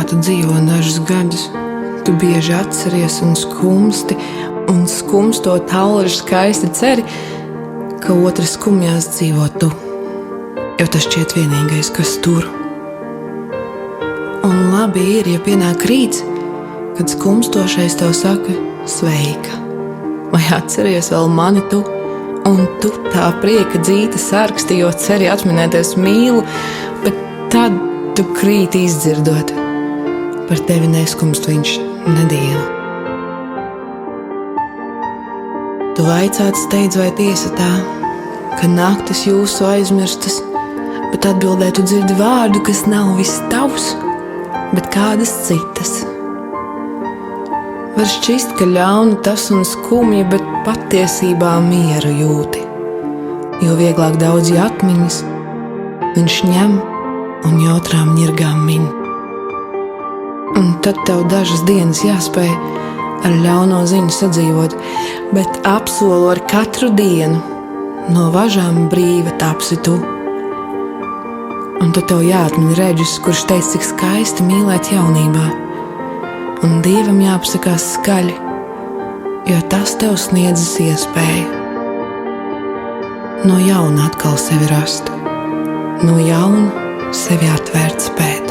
tu dzīvo dažus gadus, tu bieži atceries un skumstot allaži skaisti ceri, ka otras skumjās dzīvo tu, jo tas šķiet vienīgais, kas tur. Un labi ir, ja pienāk rīts, kad skumstošais tev saka sveika. Vai atceries vēl mani tu, un tu tā prieka dzīta sarksti, jo ceri atminēties mīlu, bet tad tu krīt izdzirdot. Par tevi neskumst viņš nedienu. Tu vaicāt steidz vai tiesa tā, ka naktis jūsu aizmirstas, bet atbildē tu dzirdi vārdu, kas nav viss tavs, bet kādas citas. Var šķist, ka ļauna tas un skumja, bet patiesībā mieru jūti. Jo vieglāk daudz atmiņas, viņš ņem un jautrām ņirgām min. Un tad tev dažas dienas jāspēj ar ļauno ziņu sadzīvot, bet apsolu ar katru dienu no važām brīva tapsi tu. Un tad tev jāatmin Reģis, kurš teica, cik skaisti mīlēt jaunībā. Un Dievam jāapsakās skaļi, jo tas tev sniedzas iespēju. No jauna atkal sevi rast, no jauna sevi atvērt spēt.